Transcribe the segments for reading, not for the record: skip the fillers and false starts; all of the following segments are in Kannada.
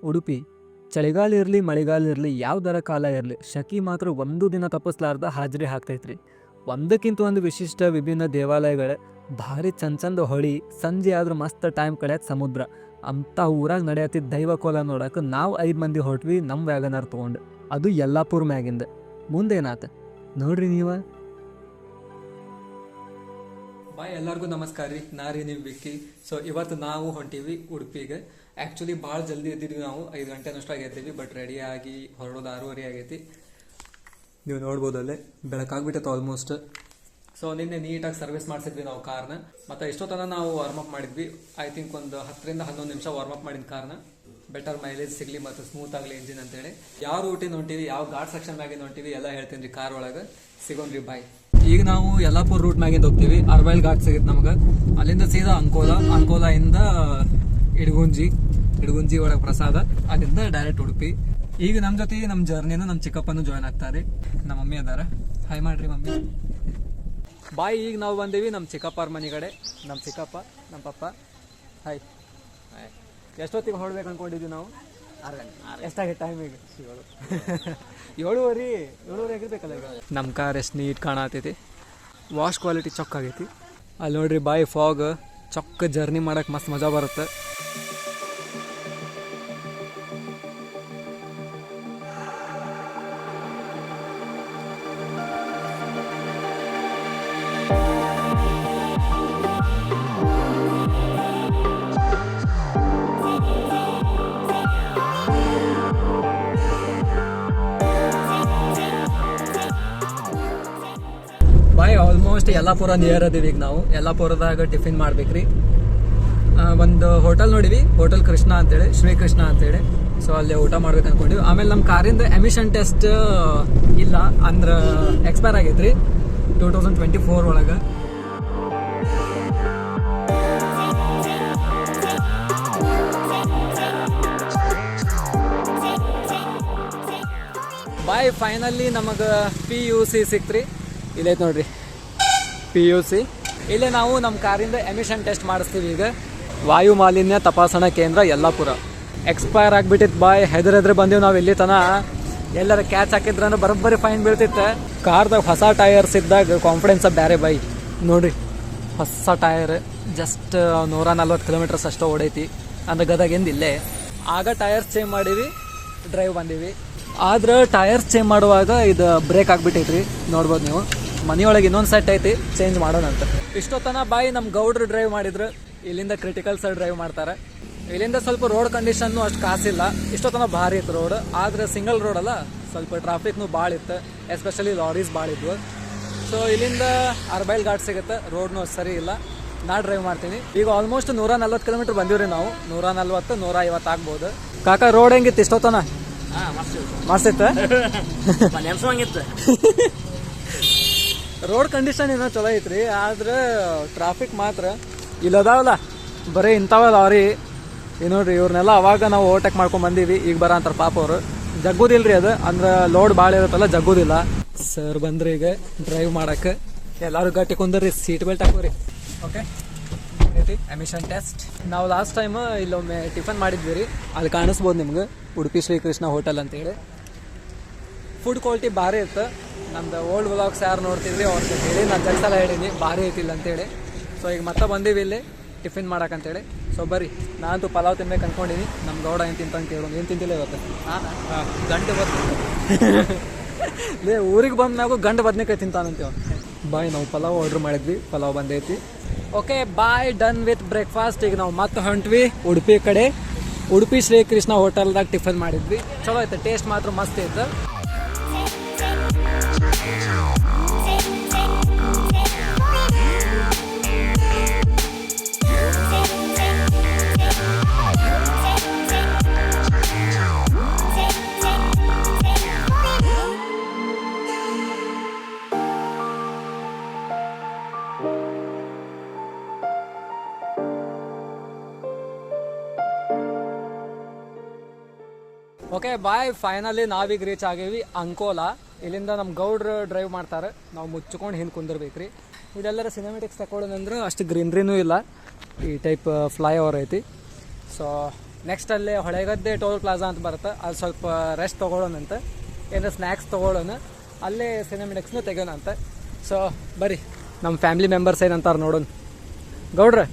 ಉಡುಪಿ ಚಳಿಗಾಲ ಇರಲಿ ಮಳೆಗಾಲ ಇರಲಿ ಯಾವ್ದರ ಕಾಲ ಇರಲಿ ಶಕಿ ಮಾತ್ರ ಒಂದು ದಿನ ತಪ್ಪಿಸ್ಲಾರ್ದ ಹಾಜರಿ ಹಾಕ್ತೈತ್ರಿ. ಒಂದಕ್ಕಿಂತ ಒಂದು ವಿಶಿಷ್ಟ ವಿಭಿನ್ನ ದೇವಾಲಯಗಳು, ಭಾರಿ ಚಂದ ಹೊಳಿ, ಸಂಜೆ ಆದ್ರೆ ಮಸ್ತ್ ಟೈಮ್ ಕಳೆಯೋದು ಸಮುದ್ರ. ಅಂಥ ಊರಾಗ ನಡೆಯತ್ತಿದ್ದ ದೈವ ಕೋಲ ನೋಡಕ್ಕೆ ನಾವು 5 ಮಂದಿ ಹೊಟ್ವಿ ನಮ್ಮ ವ್ಯಾಗನಾರ್ ತೊಗೊಂಡು. ಅದು ಯಲ್ಲಾಪುರ ಮ್ಯಾಗಿಂದ. ಮುಂದೇನಾತ ನೋಡ್ರಿ ನೀವ. ಬಾಯ್ ಎಲ್ಲರಿಗೂ ನಮಸ್ಕಾರ ರೀ, ನಾ ರೀ ನೀವು ವಿಕ್ಕಿ. ಸೊ ಇವತ್ತು ನಾವು ಹೊಂಟೀವಿ ಉಡುಪಿಗೆ. ಆ್ಯಕ್ಚುಲಿ ಭಾಳ ಜಲ್ದಿ ಎದ್ದಿದ್ವಿ, ನಾವು 5 ಗಂಟೆನಷ್ಟು ಆಗಿರ್ತೀವಿ. ಬಟ್ ರೆಡಿಯಾಗಿ ಹೊರಡೋದು 6:30 ಆಗೈತಿ. ನೀವು ನೋಡ್ಬೋದಲ್ಲೇ ಬೆಳಕಾಗ್ಬಿಟ್ಟೈತೆ ಆಲ್ಮೋಸ್ಟ್. ಸೊ ನಿನ್ನೆ ನೀಟಾಗಿ ಸರ್ವಿಸ್ ಮಾಡಿಸಿದ್ವಿ ನಾವು ಕಾರ್ನ. ಮತ್ತು ಎಷ್ಟೊತ್ತನ ನಾವು ವಾರ್ಮಪ್ ಮಾಡಿದ್ವಿ. ಐ ಥಿಂಕ್ ಒಂದು 10-11 ನಿಮಿಷ ವಾರ್ಮಪ್ ಮಾಡಿದ ಕಾರ್ನ. ಬೆಟರ್ ಮೈಲೇಜ್ ಸಿಗಲಿ ಮತ್ತು ಸ್ಮೂತ್ ಆಗಲಿ ಇಂಜಿನ್ ಅಂತೇಳಿ. ಯಾವ ರೂಟಿನ ಹೊಂಟಿವಿ, ಯಾವ ಘಾಟ್ ಸೆಕ್ಷನ್ ಮ್ಯಾಗಿನ ಹೊಂಟಿವಿ ಎಲ್ಲ ಹೇಳ್ತೀನಿ ರೀ ಕಾರ್ ಒಳಗೆ. ಸಿಗೋನ್ರಿ ಬಾಯ್. ಈಗ ನಾವು ಯಲ್ಲಾಪುರ ರೂಟ್ ಮ್ಯಾಗಿಂದ ಹೋಗ್ತೀವಿ. ಅರ್ಬೈಲ್ ಘಾಟ್ ಸಿಗುತ್ತೆ ನಮ್ಗೆ. ಅಲ್ಲಿಂದ ಸೀದಾ ಅಂಕೋಲಾಯಿಂದ ಇಡಗುಂಜಿ ಒಳಗೆ ಪ್ರಸಾದ, ಅಲ್ಲಿಂದ ಡೈರೆಕ್ಟ್ ಉಡುಪಿ. ಈಗ ನಮ್ಮ ಜೊತೆ ನಮ್ಮ ಜರ್ನಿನ ನಮ್ಮ ಚಿಕ್ಕಪ್ಪನೂ ಜಾಯ್ನ್ ಆಗ್ತಾರೆ. ನಮ್ಮ ಮಮ್ಮಿ ಅದಾರ. ಹಾಯ್ ಮಾಡ್ರಿ ಮಮ್ಮಿ. ಬಾಯ್ ಈಗ ನಾವು ಬಂದೀವಿ ನಮ್ಮ ಚಿಕ್ಕಪ್ಪರ ಮನೆ ಕಡೆ. ನಮ್ಮ ಚಿಕ್ಕಪ್ಪ, ನಮ್ಮ ಪಪ್ಪ. ಹಾಯ್. ಎಷ್ಟೊತ್ತಿಗೆ ಹೊರಡ್ಬೇಕು ಅನ್ಕೊಂಡಿದ್ವಿ ನಾವು? 6 ಗಂಟೆ. ಎಷ್ಟಾಗಿ ಟೈಮ್ ಈಗ? 7:30 ಆಗಿರ್ಬೇಕಲ್ಲ ಈಗ. ನಮ್ಮ ಕಾರ್ ಎಷ್ಟು ನೀಟ್ ಕಾಣತೈತಿ. ವಾಶ್ ಕ್ವಾಲಿಟಿ ಚೊಕ್ ಆಗೈತಿ. ಅಲ್ಲಿ ನೋಡ್ರಿ ಬಾಯ್, ಫಾಗ್ ಚೊಕ್ಕ ಜರ್ನಿ ಮಾಡಕ್ಕೆ ಮಸ್ತ್ ಮಜಾ ಬರುತ್ತೆ. ಬಾಯ್ ಆಲ್ಮೋಸ್ಟ್ ಯಲ್ಲಾಪುರ ನಿಯರ್ ಅದೀವಿ. ಈಗ ನಾವು ಯಲ್ಲಾಪುರದಾಗ ಟಿಫಿನ್ ಮಾಡ್ಬೇಕ್ರಿ. ಒಂದು ಹೋಟೆಲ್ ನೋಡಿವಿ, ಹೋಟೆಲ್ ಕೃಷ್ಣ ಅಂತೇಳಿ, ಶ್ರೀಕೃಷ್ಣ ಅಂತೇಳಿ. ಸೊ ಅಲ್ಲಿ ಊಟ ಮಾಡ್ಬೇಕು ಅನ್ಕೊಂಡಿವಿ. ಆಮೇಲೆ ನಮ್ಮ ಕಾರಿಂದ ಎಮಿಷನ್ ಟೆಸ್ಟ್ ಇಲ್ಲ ಅಂದ್ರೆ ಎಕ್ಸ್ಪೈರ್ ಆಗೈತ್ರಿ 2024 ಒಳಗೆ. ಬಾಯ್ ಫೈನಲಿ ನಮಗೆ PUC ಸಿಕ್ತ್ರಿ. ಇಲ್ಲೈತೆ ನೋಡ್ರಿ PUC. ಇಲ್ಲೇ ನಾವು ನಮ್ಮ ಕಾರಿಂದ ಎಮಿಷನ್ ಟೆಸ್ಟ್ ಮಾಡಿಸ್ತೀವಿ. ಈಗ ವಾಯು ಮಾಲಿನ್ಯ ತಪಾಸಣಾ ಕೇಂದ್ರ ಯಲ್ಲಾಪುರ. ಎಕ್ಸ್ಪೈರ್ ಆಗಿಬಿಟ್ಟಿತ್ತು ಬಾಯ್. ಹೆದರೆದ್ರೆ ಬಂದೀವಿ ನಾವು. ಇಲ್ಲಿ ತನ ಎಲ್ಲರ ಕ್ಯಾಚ್ ಹಾಕಿದ್ರೂ ಬರೋಬ್ಬರಿ ಫೈನ್ ಬೀಳ್ತಿತ್ತು. ಕಾರ್ದಾಗ ಹೊಸ ಟೈರ್ಸ್ ಇದ್ದಾಗ ಕಾನ್ಫಿಡೆನ್ಸ್ ಬೇರೆ ಬಾಯ್. ನೋಡ್ರಿ ಹೊಸ ಟೈರ್, ಜಸ್ಟ್ 140 ಕಿಲೋಮೀಟರ್ಸ್ ಅಷ್ಟೋ ಓಡೈತಿ. ಅಂದ್ರೆ ಗದಗಿಂದ ಇಲ್ಲೇ. ಆಗ ಟೈರ್ಸ್ ಚೇಂಜ್ ಮಾಡೀವಿ, ಡ್ರೈವ್ ಬಂದೀವಿ. ಆದ್ರೆ ಟೈರ್ಸ್ ಚೇಂಜ್ ಮಾಡುವಾಗ ಇದು ಬ್ರೇಕ್ ಆಗಿಬಿಟ್ಟೈತ್ರಿ. ನೋಡ್ಬೋದು ನೀವು. ಮನೆಯೊಳಗೆ ಇನ್ನೊಂದು ಸೆಟ್ ಐತಿ, ಚೇಂಜ್ ಮಾಡೋಣ ಅಂತ. ಇಷ್ಟೊತ್ತನ ಬಾಯಿ ನಮ್ಮ ಗೌಡ್ರು ಡ್ರೈವ್ ಮಾಡಿದ್ರು. ಇಲ್ಲಿಂದ ಕ್ರಿಟಿಕಲ್ ಸೈಡ್ ಡ್ರೈವ್ ಮಾಡ್ತಾರೆ. ಇಲ್ಲಿಂದ ಸ್ವಲ್ಪ ರೋಡ್ ಕಂಡೀಷನ್ನು ಅಷ್ಟು ಕಾಸಿಲ್ಲ. ಇಷ್ಟೊತ್ತನ ಭಾರಿ ಇತ್ತು ರೋಡ್. ಆದರೆ ಸಿಂಗಲ್ ರೋಡ್ ಅಲ್ಲ, ಸ್ವಲ್ಪ ಟ್ರಾಫಿಕ್ನು ಭಾಳ ಇತ್ತು. ಎಸ್ಪೆಷಲಿ ಲಾರೀಸ್ ಭಾಳ ಇದ್ವು. ಸೊ ಇಲ್ಲಿಂದ ಅರ್ಬೈಲ್ ಘಾಟ್ ಸಿಗುತ್ತೆ. ರೋಡ್ನು ಸರಿ ಇಲ್ಲ. ನಾ ಡ್ರೈವ್ ಮಾಡ್ತೀನಿ. ಈಗ ಆಲ್ಮೋಸ್ಟ್ 140 ಕಿಲೋಮೀಟರ್ ಬಂದಿವ್ರಿ ನಾವು. 140, 150 ಆಗ್ಬೋದು. ಕಾಕ ರೋಡ್ ಹೆಂಗಿತ್ತು ಇಷ್ಟೊತ್ತನ? ಮಸ್ತಿತ್ತು. ರೋಡ್ ಕಂಡೀಷನ್ ಏನೋ ಚಲೋ ಐತ್ರಿ. ಆದ್ರೆ ಟ್ರಾಫಿಕ್ ಮಾತ್ರ ಇಲ್ಲದಾವಲ್ಲ, ಬರೀ ಇಂಥವ ಲಾರಿ. ನೋಡ್ರಿ ಇವ್ರನ್ನೆಲ್ಲ ಅವಾಗ ನಾವು ಓವರ್ಟೇಕ್ ಮಾಡ್ಕೊಂಡ್ ಬಂದೀವಿ. ಈಗ ಬರ ಅಂತಾರೆ ಪಾಪ ಅವರು. ಜಗ್ಗುದಿಲ್ರಿ ಅದು, ಅಂದ್ರೆ ಲೋಡ್ ಭಾಳ ಇರುತ್ತಲ್ಲ, ಜಗ್ಗುದಿಲ್ಲ. ಸರ್ ಬಂದ್ರಿ ಈಗ ಡ್ರೈವ್ ಮಾಡಕ್ಕೆ. ಎಲ್ಲರೂ ಗಟ್ಟಿ ಕುಂದ್ರಿ, ಸೀಟ್ ಬೆಲ್ಟ್ ಹಾಕೋರಿ. Okay, emission test. ನಾವು ಲಾಸ್ಟ್ ಟೈಮ್ ಇಲ್ಲೊಮ್ಮೆ ಟಿಫನ್ ಮಾಡಿದ್ವಿ ರೀ. ಅಲ್ಲಿ ಕಾಣಿಸ್ಬೋದು ನಿಮ್ಗೆ, ಉಡುಪಿ ಶ್ರೀಕೃಷ್ಣ ಹೋಟೆಲ್ ಅಂತೇಳಿ. ಫುಡ್ ಕ್ವಾಲಿಟಿ ಭಾರಿ ಇತ್ತು. ನಮ್ದು ಓಲ್ಡ್ ವ್ಲಾಗ್ಸ್ ಯಾರು ನೋಡ್ತಿದ್ರಿ ಅವ್ರಿಗೆ ಹೇಳಿ ನಾನು ಜಲ್ಸಲ ಹೇಳೀನಿ ಭಾರಿ ಐತಿಲ್ಲ ಅಂತೇಳಿ. ಸೊ ಈಗ ಮತ್ತೆ ಬಂದೀವಿ ಇಲ್ಲಿ ಟಿಫಿನ್ ಮಾಡಕ್ಕಂತೇಳಿ. ಸೊ ಬರ್ರಿ, ನಾನಂತೂ ಪಲಾವ್ ತಿನ್ಬೇಕು ಅನ್ಕೊಂಡಿನಿ. ನಮ್ಮ ಗೌಡ ಏನು ತಿಂತಾನೆ ಕೇಳೋಣ. ಏನು ತಿಂತಿಲ್ಲ ಇವತ್ತು? ಗಂಟೆ ಲೇ ಊರಿಗೆ ಬಂದ್ಮ್ಯಾಗು ಗಂಡು ಬದ್ನೇಕಾಯಿ ತಿಂತಾನಂತೀವ. ಬಾಯ್ ನಾವು ಪಲಾವ್ ಆರ್ಡ್ರ್ ಮಾಡಿದ್ವಿ, ಪಲಾವ್ ಬಂದೈತಿ. Okay bye, done with breakfast. ಈಗ ನಾವು ಮತ್ತೆ ಹೊಂಟ್ವಿ ಉಡುಪಿ ಕಡೆ. ಉಡುಪಿ ಶ್ರೀಕೃಷ್ಣ ಹೋಟೆಲ್ದಾಗ ಟಿಫನ್ ಮಾಡಿದ್ವಿ. ಚಲೋ ಐತೆ, ಟೇಸ್ಟ್ ಮಾತ್ರ ಮಸ್ತ್ ಐತೆ. ಓಕೆ ಬಾಯ್, ಫೈನಲಿ ನಾವೀಗ ರೀಚ್ ಆಗೀವಿ ಅಂಕೋಲಾ. ಇಲ್ಲಿಂದ ನಮ್ಮ ಗೌಡ್ರು ಡ್ರೈವ್ ಮಾಡ್ತಾರೆ. ನಾವು ಮುಚ್ಕೊಂಡು ಹಿಂದೆ ಕುಂದಿರ್ಬೇಕ್ರಿ. ಇದೆಲ್ಲರ ಸಿನಿಮೆಟಿಕ್ಸ್ ತಗೊಳ್ಳೋದಂದ್ರೆ ಅಷ್ಟು ಗ್ರೀನ್ರಿನೂ ಇಲ್ಲ. ಈ ಟೈಪ್ ಫ್ಲೈ ಓವರ್ ಐತಿ. ಸೊ ನೆಕ್ಸ್ಟ್ ಅಲ್ಲೇ ಹೊಳೆಗದ್ದೆ ಟೋಲ್ ಪ್ಲಾಜಾ ಅಂತ ಬರುತ್ತೆ, ಅಲ್ಲಿ ಸ್ವಲ್ಪ ರೆಸ್ಟ್ ತೊಗೊಳ್ಳೋಣ ಅಂತ, ಏನಾರ ಸ್ನ್ಯಾಕ್ಸ್ ತೊಗೊಳ್ಳೋಣ, ಅಲ್ಲೇ ಸಿನಿಮೆಟಿಕ್ಸ್ನು ತೆಗೋಣ ಅಂತ. ಸೊ ಬರ್ರಿ ನಮ್ಮ ಫ್ಯಾಮಿಲಿ ಮೆಂಬರ್ಸ್ ಏನಂತಾರೆ ನೋಡೋಣ. ಗೌಡ್ರ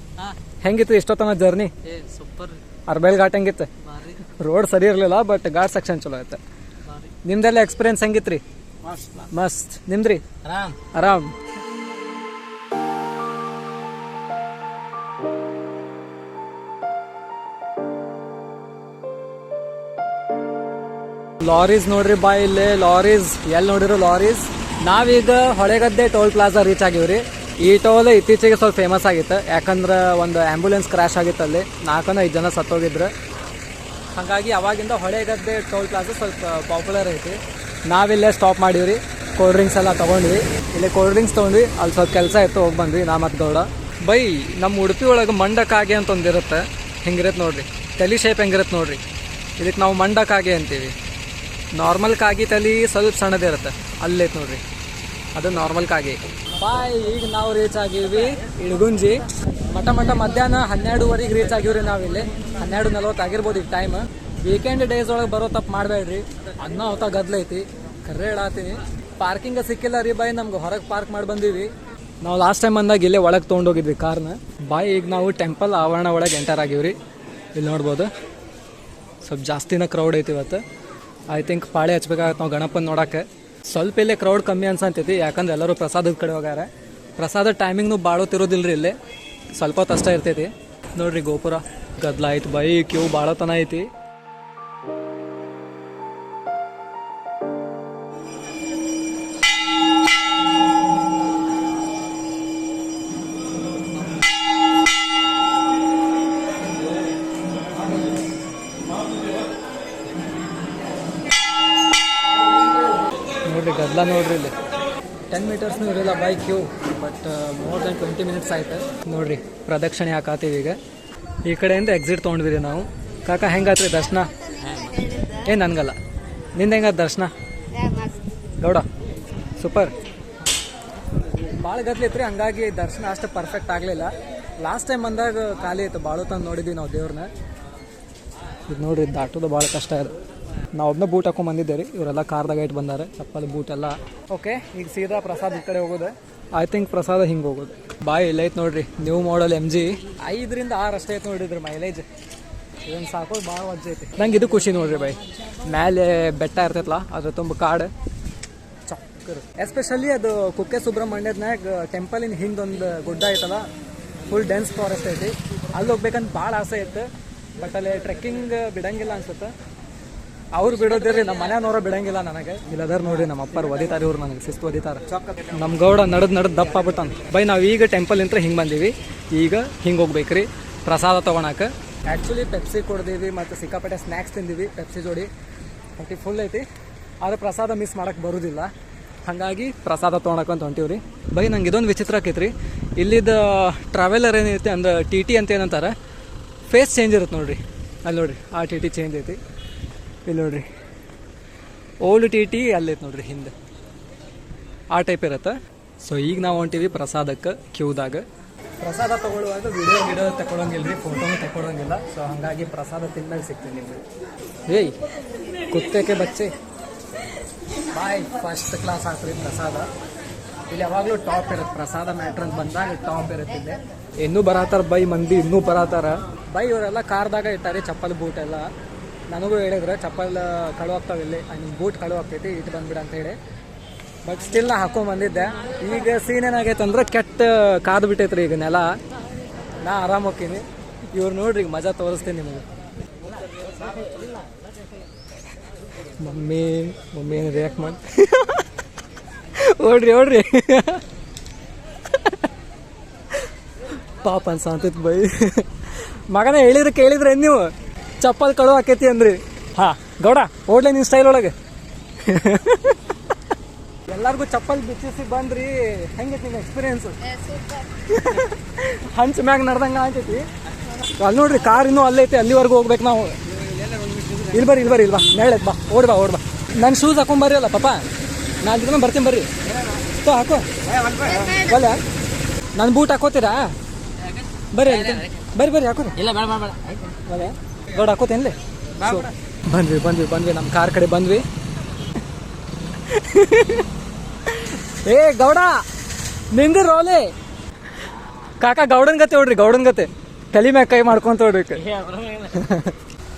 ಹೆಂಗಿತ್ತು ಇಷ್ಟೊತ್ತನ ಜರ್ನಿ? ಸೂಪರ್ ಅರ್ಬೇಲ್ ಘಾಟ್ ಹೆಂಗಿತ್ತು? ಭಾರಿ ರೋಡ್ ಸರಿ ಇರಲಿಲ್ಲ, ಬಟ್ ಘಾಟ್ ಸೆಕ್ಷನ್ ಚಲೋ ಐತೆ. ನಿಮ್ದೆಲ್ಲ ಎಕ್ಸ್ಪೀರಿಯನ್ಸ್ ಹೆಂಗಿತ್ತು ರೀ? ಮಸ್ತ್. ನಿಮ್ದ್ರಿ? ಆರಾಮ್. ಆರಾಮ್. ಲಾರೀಸ್ ನೋಡ್ರಿ ಬಾ, ಇಲ್ಲಿ ಲಾರೀಸ್ ಎಲ್ಲಿ ನೋಡಿರೋ ಲಾರೀಸ್. ನಾವೀಗ ಹೊಳೆಗದ್ದೆ ಟೋಲ್ ಪ್ಲಾಜಾ ರೀಚ್ ಆಗಿವ್ರಿ. ಈ ಟೋಲ್ ಇತ್ತೀಚೆಗೆ ಸ್ವಲ್ಪ ಫೇಮಸ್ ಆಗಿತ್ತು, ಯಾಕಂದ್ರೆ ಒಂದು ಆ್ಯಂಬುಲೆನ್ಸ್ ಕ್ರ್ಯಾಶ್ ಆಗಿತ್ತು ಅಲ್ಲಿ, 4-5 ಜನ ಸತ್ತೋಗಿದ್ರು. ಹಾಗಾಗಿ ಅವಾಗಿಂದ ಹೊಳೆಗದ್ದೆ ಟೋಲ್ ಪ್ಲಾಜಾ ಸ್ವಲ್ಪ ಪಾಪ್ಯುಲರ್ ಐತಿ. ನಾವಿಲ್ಲೇ ಸ್ಟಾಪ್ ಮಾಡೀವ್ರಿ, ಕೋಲ್ಡ್ ಡ್ರಿಂಕ್ಸ್ ಎಲ್ಲ ತೊಗೊಂಡ್ವಿ. ಇಲ್ಲಿ ಕೋಲ್ಡ್ ಡ್ರಿಂಕ್ಸ್ ತೊಗೊಂಡ್ವಿ, ಅಲ್ಲಿ ಸ್ವಲ್ಪ ಕೆಲಸ ಇತ್ತು, ಹೋಗಿ ಬಂದ್ವಿ ನಾ ಮತ್ತು ಗೌಡ. ಬೈ ನಮ್ಮ ಉಡುಪಿ ಒಳಗೆ ಮಂಡಕ್ಕಾಗೆ ಅಂತ ಒಂದಿರುತ್ತೆ, ಹಿಂಗಿರುತ್ತೆ ನೋಡ್ರಿ, ತಲೆ ಶೇಪ್ ಹೆಂಗಿರುತ್ತೆ ನೋಡ್ರಿ, ಇದಕ್ಕೆ ನಾವು ಮಂಡಕ್ಕಾಗೆ ಅಂತೀವಿ. ನಾರ್ಮಲ್ ಕಾಗಿ ತಲೆ ಸ್ವಲ್ಪ ಸಣ್ಣದಿರುತ್ತೆ, ಅಲ್ಲೈತೆ ನೋಡ್ರಿ, ಅದು ನಾರ್ಮಲ್ ಕಾಗಿ. ಬಾಯ್ ಈಗ ನಾವು ರೀಚ್ ಆಗಿವಿ ಇಳಗುಂಜಿ. ಮಧ್ಯಾಹ್ನ 12:30 ರೀಚ್ ಆಗಿವ್ರಿ ನಾವಿಲ್ಲಿ. 12:40 ಆಗಿರ್ಬೋದು ಈಗ ಟೈಮ್. ವೀಕೆಂಡ್ ಡೇಸ್ ಒಳಗೆ ಬರೋ ತಪ್ಪು ಮಾಡಬೇಡ್ರಿ, ಅನ್ನ ಹೊತ್ತ ಗದ್ಲೈತಿ, ಕರ್ರೆ ಹೇಳತ್ತೀನಿ. ಪಾರ್ಕಿಂಗ್ ಸಿಕ್ಕಿಲ್ಲ ರೀ ಬಾಯ್, ನಮ್ಗೆ ಹೊರಗೆ ಪಾರ್ಕ್ ಮಾಡಿ ಬಂದೀವಿ. ನಾವು ಲಾಸ್ಟ್ ಟೈಮ್ ಬಂದಾಗ ಇಲ್ಲೇ ಒಳಗೆ ತೊಗೊಂಡೋಗಿದ್ವಿ ಕಾರ್ನ. ಬಾಯ್ ಈಗ ನಾವು ಟೆಂಪಲ್ ಆವರಣ ಒಳಗೆ ಎಂಟರ್ ಆಗಿವ್ರಿ. ಇಲ್ಲಿ ನೋಡ್ಬೋದು ಸ್ವಲ್ಪ ಜಾಸ್ತಿನ ಕ್ರೌಡ್ ಐತಿ ಇವತ್ತು. ಐ ಥಿಂಕ್ ಪಾಳೆ ಹಚ್ಬೇಕಾಗತ್ತೆ ನಾವು ಗಣಪನ ನೋಡೋಕ್ಕೆ. ಸ್ವಲ್ಪ ಇಲ್ಲೇ ಕ್ರೌಡ್ ಕಮ್ಮಿ ಅನ್ಸಂತೈತಿ, ಯಾಕಂದ್ರೆ ಎಲ್ಲರೂ ಪ್ರಸಾದದ ಕಡೆ ಹೋಗ್ಯಾರ. ಪ್ರಸಾದ ಟೈಮಿಂಗ್ನು ಬಾಳೋತಿರೋದಿಲ್ಲ ರೀ, ಇಲ್ಲಿ ಸ್ವಲ್ಪ ಹೊತ್ತು ಅಷ್ಟೇ ಇರ್ತೈತಿ. ನೋಡ್ರಿ ಗೋಪುರ ಗದ್ಲ ಐತಿ ಬೈ, ಕ್ಯೂ ಭಾಳತನ ಐತಿ. ನೋಡ್ರಿ ಗದ್ಲ ನೋಡ್ರಿ, ಇಲ್ಲಿ 10 ಮೀಟರ್ಸ್ನೂ ಇರಲಿಲ್ಲ by queue, but more than 20 minutes ಆಯ್ತು. ನೋಡ್ರಿ ಪ್ರದಕ್ಷಿಣೆ ಹಾಕಾತೀವಿ ಈಗ. ಈ ಕಡೆಯಿಂದ ಎಕ್ಸಿಟ್ ತೊಗೊಂಡ್ವಿ ರೀ ನಾವು. ಕಾಕ ಹೆಂಗಾತ್ರಿ ದರ್ಶನ? ಏನು ನನಗಲ್ಲ, ನಿಂದ ಹೆಂಗಾದ ದರ್ಶನ? ಗೌಡ ಸೂಪರ್. ಭಾಳ ಗದ್ಲಿತ್ರಿ, ಹಂಗಾಗಿ ದರ್ಶನ ಅಷ್ಟು ಪರ್ಫೆಕ್ಟ್ ಆಗಲಿಲ್ಲ. ಲಾಸ್ಟ್ ಟೈಮ್ ಬಂದಾಗ ಖಾಲಿ ಇತ್ತು, ಭಾಳ ತಂದು ನೋಡಿದ್ವಿ ನಾವು ದೇವ್ರನ್ನ. ಇದು ನೋಡ್ರಿ ದಾಟೋದು ಭಾಳ ಕಷ್ಟ ಇದೆ. ನಾವು ಒಬ್ಬನೇ ಬೂಟ್ ಹಾಕೊಂಡ್ ಬಂದಿದ್ದೆ ರೀ, ಇವರೆಲ್ಲ ಕಾರ್ದಾಗ ಇಟ್ಟು ಬಂದಾರೆ, ಚಪ್ಪಲ್ ಬೂಟ್ ಎಲ್ಲ. ಓಕೆ ಈಗ ಸೀದಾ ಪ್ರಸಾದ್ ಈ ಕಡೆ ಹೋಗೋದು. ಐ ಥಿಂಕ್ ಪ್ರಸಾದ ಹಿಂಗೆ ಹೋಗೋದು. ಬಾಯ್ ಇಲ್ಲ ಐತೆ ನೋಡ್ರಿ, ನ್ಯೂ ಮಾಡಲ್ MG 5ರಿಂದ 6 ಅಷ್ಟೇ ಐತೆ ನೋಡಿದ್ರಿ ಮೈಲೇಜ್. ಇದನ್ನು ಸಾಕೋದು ಭಾಳ ವಜ್ಜ ಐತಿ. ನಂಗೆ ಇದು ಖುಷಿ ನೋಡ್ರಿ ಬಾಯ್, ಮೇಲೆ ಬೆಟ್ಟ ಇರ್ತೈತಲ್ಲ ಅದ್ರ ತುಂಬ ಕಾಡು ಚಕ್ಕರು. ಎಸ್ಪೆಷಲಿ ಅದು ಕುಕ್ಕೆ ಸುಬ್ರಹ್ಮಣ್ಯದ್ನಾಗ ಟೆಂಪಲಿನ ಹಿಂದೊಂದು ಗುಡ್ಡ ಐತಲ್ಲ, ಫುಲ್ ಡೆನ್ಸ್ ಫಾರೆಸ್ಟ್ ಐತಿ. ಅಲ್ಲಿ ಹೋಗ್ಬೇಕಂತ ಭಾಳ ಆಸೆ ಇತ್ತು, ಬಟ್ ಅಲ್ಲಿ ಟ್ರೆಕ್ಕಿಂಗ್ ಬಿಡಂಗಿಲ್ಲ ಅನ್ಸುತ್ತೆ. ಅವ್ರು ಬಿಡೋದಿರ್ರಿ, ನಮ್ಮ ಮನೆಯವ್ರ ಬಿಡಂಗಿಲ್ಲ ನನಗೆ. ಇಲ್ಲದಾರ ನೋಡ್ರಿ ನಮ್ಮ ಅಪ್ಪರು ಒದಿತಾರೆ, ಇವ್ರು ನನಗೆ ಶಿಸ್ತು ಒದಿತಾರೆ. ನಮ್ಮ ಗೌಡ ನಡೆದು ದಪ್ಪ ಆಗ್ಬಿಟ್ಟಾನ ಬೈ. ನಾವು ಈಗ ಟೆಂಪಲ್ ಇಂತ್ರ ಹಿಂಗೆ ಬಂದೀವಿ, ಈಗ ಹಿಂಗೆ ಹೋಗ್ಬೇಕ್ರಿ ಪ್ರಸಾದ ತೊಗೊಳಕ್ಕೆ. ಆ್ಯಕ್ಚುಲಿ ಪೆಪ್ಸಿ ಕೊಡ್ದೀವಿ ಮತ್ತು ಸಿಕ್ಕಾಪಟ್ಟೆ ಸ್ನ್ಯಾಕ್ಸ್ ತಿಂದೀವಿ ಪೆಪ್ಸಿ ಜೋಡಿ. ಹೊಟ್ಟೆ ಫುಲ್ ಐತಿ, ಆದರೆ ಪ್ರಸಾದ ಮಿಸ್ ಮಾಡೋಕ್ಕೆ ಬರೋದಿಲ್ಲ, ಹಾಗಾಗಿ ಪ್ರಸಾದ ತೊಗೊಳಕ್ಕಂತ ಹೊಂಟೀವ್ರಿ. ಬೈ ನಂಗೆ ಇದೊಂದು ವಿಚಿತ್ರ ಆಕೈತ್ರಿ, ಇಲ್ಲಿದ್ದ ಟ್ರಾವೆಲರ್ ಏನೈತಿ ಅಂದ್ರೆ TT ಅಂತ ಏನಂತಾರೆ, ಫೇಸ್ ಚೇಂಜ್ ಇರುತ್ತೆ ನೋಡ್ರಿ. ಅಲ್ಲಿ ನೋಡ್ರಿ ಆ TT ಚೇಂಜ್ ಐತಿ. ಇಲ್ಲಿ ನೋಡ್ರಿ ಓಲ್ಡ್ TT ಅಲ್ಲೈತೆ ನೋಡ್ರಿ ಹಿಂದೆ, ಆ ಟೈಪ್ ಇರುತ್ತೆ. ಸೊ ಈಗ ನಾವು ಹೊಂಟೀವಿ ಪ್ರಸಾದಕ್ಕೆ ಕ್ಯೂದಾಗ. ಪ್ರಸಾದ ತೊಗೊಳ್ಳುವಾಗ ವಿಡಿಯೋ ತಗೊಳಂಗಿಲ್ಲ ರೀ, ಫೋಟೋನು ತಗೊಳಂಗಿಲ್ಲ. ಸೊ ಹಾಗಾಗಿ ಪ್ರಸಾದ ತಿಂದಾಗ ಸಿಗ್ತೀನಿ ನಿಮಗೆ. ಏಯ್ ಕುತ್ತಕ್ಕೆ ಬಚ್ಚೆ ಬಾಯ್, ಫಸ್ಟ್ ಕ್ಲಾಸ್ ಆಗ್ತದೆ ಪ್ರಸಾದ. ಇಲ್ಲಿ ಯಾವಾಗಲೂ ಟಾಪ್ ಇರುತ್ತೆ, ಪ್ರಸಾದ ಮ್ಯಾಟ್ರ್ ಅಂತ ಬಂದಾಗ ಟಾಪ್ ಇರುತ್ತಿದೆ. ಇನ್ನೂ ಬರತ್ತಾರ ಬೈ ಮಂದಿ, ಇನ್ನೂ ಬರತ್ತಾರ ಬೈ. ಇವರೆಲ್ಲ ಕಾರ್ದಾಗ ಇಟ್ಟಾರೆ ಚಪ್ಪಲ್ ಬೂಟ್ ಎಲ್ಲ. ನನಗೂ ಹೇಳಿದ್ರೆ ಚಪ್ಪಲ್ ಕಳು ಆಗ್ತಾವೆ, ಇಲ್ಲಿ ನಿಮ್ಮ ಬೂಟ್ ಕಳು ಆಗ್ತೈತಿ, ಇಟ್ಟು ಬಂದ್ಬಿಡ ಅಂತ ಹೇಳಿ. ಬಟ್ ಸ್ಟಿಲ್ ನಾ ಹಾಕೊಂಡ್ಬಂದಿದ್ದೆ. ಈಗ ಸೀನ್ ಏನಾಗೈತೆ ಅಂದ್ರೆ ಕೆಟ್ಟ ಕಾದು ಬಿಟ್ಟೈತ್ರಿ ಈಗ ನೆಲ. ನಾ ಆರಾಮ್ ಹೋಗ್ತೀನಿ, ಇವ್ರು ನೋಡ್ರಿ ಈಗ ಮಜಾ ತೋರಿಸ್ತೀನಿ ನಿಮಗೆ. ಮಮ್ಮಿ ಏನು ರಿಯಾಕ್ಟ್ ಮಾಡಿ ಓಡ್ರಿ ಪಾಪ ಅನ್ಸಂತೈತಿ ಬೈ. ಮಗನ ಕೇಳಿದ್ರೆ ನೀವು ಚಪ್ಪಲ್ ಕಳು ಆಕೈತಿ ಅಂದ್ರಿ. ಹಾಂ ಗೌಡ ಓಡ್ಲೆ ನಿನ್ನ ಸ್ಟೈಲ್ ಒಳಗೆ. ಎಲ್ಲರಿಗೂ ಚಪ್ಪಲ್ ಬಿಚ್ಚಿಸಿ ಬಂದ್ರಿ, ಹೆಂಗೈತಿ ನಿಮ್ಮ ಎಕ್ಸ್ಪೀರಿಯನ್ಸ್? ಹಂಚ ಮ್ಯಾಗ ನಡ್ದಂಗೆ ಆಗ್ತೈತಿ. ಅಲ್ಲಿ ನೋಡ್ರಿ ಕಾರ್ ಇನ್ನೂ ಅಲ್ಲೈತಿ, ಅಲ್ಲಿವರೆಗೂ ಹೋಗ್ಬೇಕು ನಾವು. ಇಲ್ಲಿ ಬರ್ರಿ ಇಲ್ವಾ ನೆಳೈತೆ, ಬಾ ಓಡ್ ಬಾ. ನನ್ನ ಶೂಸ್ ಹಾಕೊಂಬರ್ರಿ ಅಲ್ಲ ಪಾಪ, ನಾನು ಇದನ್ನ ಬರ್ತೀನಿ ಬರ್ರಿ. ತೋ ಹಾಕೋ ಬಲ್ಲ, ನನ್ನ ಬೂಟ್ ಹಾಕೋತೀರಾ? ಬರ್ರಿ ಹಾಕೋರಿ. ಇಲ್ಲ ಬೇಡ ಬಲ್ಲ ಗೌಡ ಹಾಕೋತೇನ್ಲಿ ಬಂದ್ವಿ ನಮ್ಮ ಕಾರ್ ಕಡೆ ಬಂದ್ವಿ. ಏ ಗೌಡ ನಿಂದು ರೋಲೆ ಕಾಕ ಗೌಡನ್ ಗತೆ ನೋಡ್ರಿ, ಗೌಡನ್ ಗತೆ ತಲೆ ಮ್ಯಾಗ ಕೈ ಮಾಡ್ಕೊಂತ ನೋಡ್ರಿ.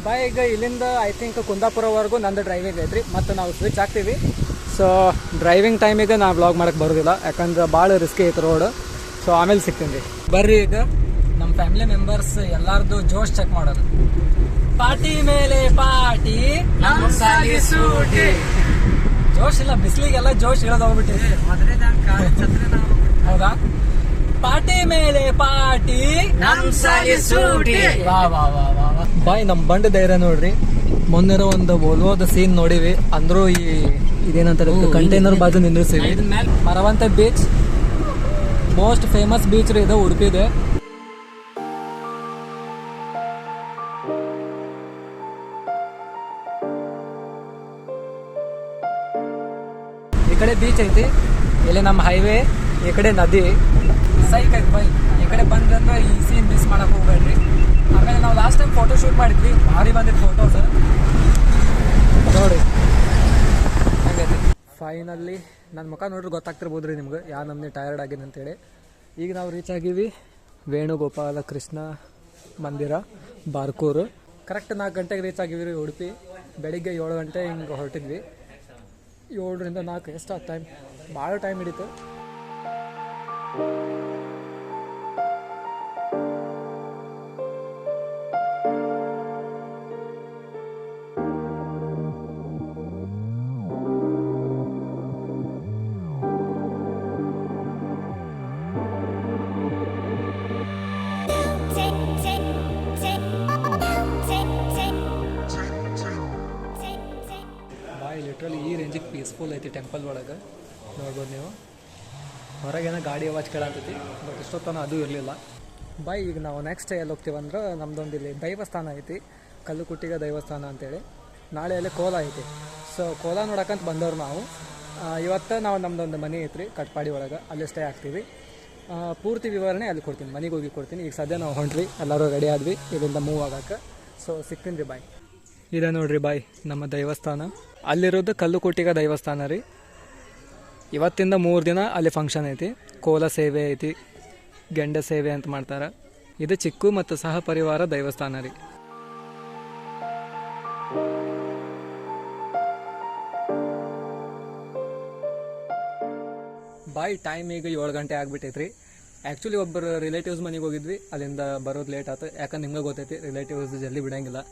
ಬಾಯ್ ಈಗ ಇಲ್ಲಿಂದ ಐ ಥಿಂಕ್ ಕುಂದಾಪುರವರೆಗೂ ನಂದು ಡ್ರೈವಿಂಗ್ ಐತ್ರಿ, ಮತ್ತು ನಾವು ಸ್ವಿಚ್ ಆಗ್ತೀವಿ. ಸೊ ಡ್ರೈವಿಂಗ್ ಟೈಮಿಗೆ ನಾ ವ್ಲಾಗ್ ಮಾಡಕ್ಕೆ ಬರೋದಿಲ್ಲ, ಯಾಕಂದ್ರೆ ಭಾಳ ರಿಸ್ಕಿ ಐತೆ ರೋಡ್. ಸೊ ಆಮೇಲೆ ಸಿಗ್ತೀನಿ ರೀ. ಬರ್ರಿ ಈಗ ನಮ್ಮ ಫ್ಯಾಮಿಲಿ ಮೆಂಬರ್ಸ್ ಎಲ್ಲಾರ್ದು ಜೋಶ್ ಚೆಕ್ ಮಾಡೋದು. ಪಾರ್ಟಿ ಮೇಲೆ ಪಾರ್ಟಿ, ಜೋಶ್ ಇಲ್ಲ, ಬಿಸಿಲಿಗೆಲ್ಲ ಜೋಶ್ ಇಳೋದು ಹೋಗ್ಬಿಟ್ಟಿದೆ. ಹೌದಾ? ಪಾರ್ಟಿ ಮೇಲೆ ಪಾರ್ಟಿ, ವಾ ವಾ ವಾ ವಾ ವಾ. ಬಾಯ್ ನಮ್ಮ ಬಂಡ ಧೈರ್ಯ ನೋಡ್ರಿ. ಮೊನ್ನೆರೋ ಒಂದು ಓಲ್ವೋದ ಸೀನ್ ನೋಡಿವಿ, ಅಂದ್ರೂ ಈ ಇದೇನಂತಾರೆ ಕಂಟೈನರ್ ಬಾಜು ನಿಂದಿರ್ಸಿವಿ. Maravanthe beach most famous beach ರೀ ಇದು, ಉಡುಪಿದೆ. ಈ ಕಡೆ ಬೀಚ್ ಐತಿ, ಇಲ್ಲಿ ನಮ್ಮ ಹೈವೇ, ಈ ಕಡೆ ನದಿ. ಸೈಕ್ ಐತಿ ಬೈ. ಈ ಕಡೆ ಬಂದ್ರೆ ಈ ಸೀನ್ ಮಿಸ್ ಮಾಡಕ್ ಹೋಗ್ಬೇಡ್ರಿ. ಆಮೇಲೆ ನಾವು ಲಾಸ್ಟ್ ಟೈಮ್ ಫೋಟೋ ಶೂಟ್ ಮಾಡಿದ್ವಿ, ಭಾರಿ ಬಂದಿತ್ತು ಫೋಟೋಸ್ ನೋಡಿ. ಹಂಗೈತಿ. ಫೈನಲ್ಲಿ ನನ್ನ ಮುಖ ನೋಡ್ರಿ ಗೊತ್ತಾಗ್ತಿರ್ಬೋದು ರೀ ನಿಮ್ಗೆ ಯಾವ ನಮ್ಗೆ ಟಯರ್ಡ್ ಆಗಿದೆ ಅಂತೇಳಿ. ಈಗ ನಾವು ರೀಚ್ ಆಗಿವಿ ವೇಣುಗೋಪಾಲ ಕೃಷ್ಣ ಮಂದಿರ, ಬಾರ್ಕೂರು. ಕರೆಕ್ಟ್ 4 ಗಂಟೆಗೆ ರೀಚ್ ಆಗಿವಿ ರೀ ಉಡುಪಿ. ಬೆಳಿಗ್ಗೆ 7 ಗಂಟೆ ಹಿಂಗೆ ಹೊರಟಿದ್ವಿ. 7ರಿಂದ 4 ಎಷ್ಟು ಟೈಮ್, ಭಾಳ ಟೈಮ್ ಹಿಡಿತು. ಲಿಟ್ರಲಿ ಈ ರೇಂಜಿಗೆ ಪೀಸ್ಫುಲ್ ಐತಿ ಟೆಂಪಲ್ ಒಳಗೆ, ನೋಡ್ಬೋದು ನೀವು. ಹೊರಗೇನೋ ಗಾಡಿ ಅವಾಜ್ ಕೇಳಂತೈತಿ, ಬಟ್ ಇಷ್ಟೊತ್ತನ ಅದು ಇರಲಿಲ್ಲ. ಬಾಯ್ ಈಗ ನಾವು ನೆಕ್ಸ್ಟ್ ಎಲ್ಲಿ ಹೋಗ್ತೀವಂದ್ರೆ ನಮ್ದೊಂದು ಇಲ್ಲಿ ದೈವಸ್ಥಾನ ಐತಿ, ಕಲ್ಲುಕುಟ್ಟಿಗ ದೇವಸ್ಥಾನ ಅಂತೇಳಿ. ನಾಳೆ ಅಲ್ಲಿ ಕೋಲ ಐತಿ. ಸೊ ಕೋಲ ನೋಡಕ್ಕಂತ ಬಂದವ್ರು ನಾವು. ಇವತ್ತು ನಾವು ನಮ್ಮದೊಂದು ಮನೆ ಐತ್ರಿ ಕಟ್ಪಾಡಿ ಒಳಗೆ, ಅಲ್ಲಿ ಸ್ಟೇ ಆಗ್ತೀವಿ. ಪೂರ್ತಿ ವಿವರಣೆ ಅಲ್ಲಿ ಕೊಡ್ತೀನಿ, ಮನೆಗೆ ಹೋಗಿ ಕೊಡ್ತೀನಿ. ಈಗ ಸದ್ಯ ನಾವು ಹೊಂಟ್ವಿ, ಎಲ್ಲರೂ ರೆಡಿ ಆದ್ವಿ ಇಲ್ಲಿಂದ ಮೂವ್ ಆಗಕ್ಕೆ. ಸೊ ಸಿಗ್ತೀನಿ ರೀ ಬಾಯ್. ಇದೆ ನೋಡ್ರಿ ಬಾಯ್ ನಮ್ಮ ದೇವಸ್ಥಾನ. ಅಲ್ಲಿರೋದು ಕಲ್ಲುಕುಟ್ಟಿಗ ದೇವಸ್ಥಾನ ರೀ. ಇವತ್ತಿಂದ 3 ದಿನ ಅಲ್ಲಿ ಫಂಕ್ಷನ್ ಐತಿ. ಕೋಲ ಸೇವೆ ಐತಿ, ಗೆಂಡ ಸೇವೆ ಅಂತ ಮಾಡ್ತಾರೆ. ಇದು ಚಿಕ್ಕು ಮತ್ತು ಸಹ ಪರಿವಾರ ದೇವಸ್ಥಾನ ರೀ. ಬಾಯ್ ಟೈಮ್ ಈಗ 7 ಗಂಟೆ ಆಗಿಬಿಟ್ಟೈತ್ರಿ. ಆ್ಯಕ್ಚುಲಿ ಒಬ್ಬರು ರಿಲೇಟಿವ್ಸ್ ಮನೆಗೆ ಹೋಗಿದ್ವಿ, ಅಲ್ಲಿಂದ ಬರೋದು ಲೇಟ್ ಆಯ್ತು. ಯಾಕಂದ್ರೆ ನಿಮ್ಗೆ ಗೊತ್ತೈತಿ ರಿಲೇಟಿವ್ಸ್ ಜಲ್ದಿ ಬಿಡೋಂಗಿಲ್ಲ.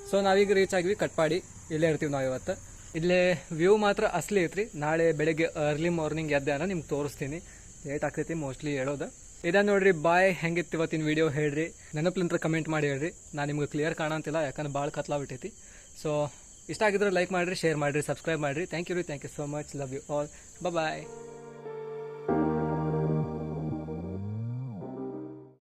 ಸೊ ನಾವೀಗ ರೀಚ್ ಆಗಿವಿ ಕಟ್ಪಾಡಿ, ಇಲ್ಲೇ ಇರ್ತೀವಿ ನಾವು ಇವತ್ತು. ಇಲ್ಲೇ ವ್ಯೂ ಮಾತ್ರ ಅಸಲಿ ಐತ್ರಿ. ನಾಳೆ ಬೆಳಗ್ಗೆ ಅರ್ಲಿ ಮಾರ್ನಿಂಗ್ ಎದ್ದೆ ನಿಮ್ಗೆ ತೋರಿಸ್ತೀನಿ. ಲೇಟ್ ಆಗ್ತೈತಿ ಮೋಸ್ಟ್ಲಿ ಹೇಳೋದು. ಇದ ನೋಡ್ರಿ ಬಾಯ್, ಹೆಂಗಿತ್ತು ಇವತ್ತಿನ ವಿಡಿಯೋ ಹೇಳ್ರಿ. ನೆನಪಲಿಂತ್ರ ಕಮೆಂಟ್ ಮಾಡಿ ಹೇಳ್ರಿ. ನಾನು ನಿಮ್ಗೆ ಕ್ಲಿಯರ್ ಕಾಣಂತಿಲ್ಲ, ಯಾಕಂದ್ರೆ ಭಾಳ ಕತ್ಲಾಗ್ಬಿಟ್ಟೈತಿ. ಸೊ ಇಷ್ಟ ಆಗಿದ್ರೆ ಲೈಕ್ ಮಾಡಿರಿ, ಶೇರ್ ಮಾಡಿರಿ, ಸಬ್ಸ್ಕ್ರೈಬ್ ಮಾಡಿರಿ. Thank you so much. Love you all. Bye.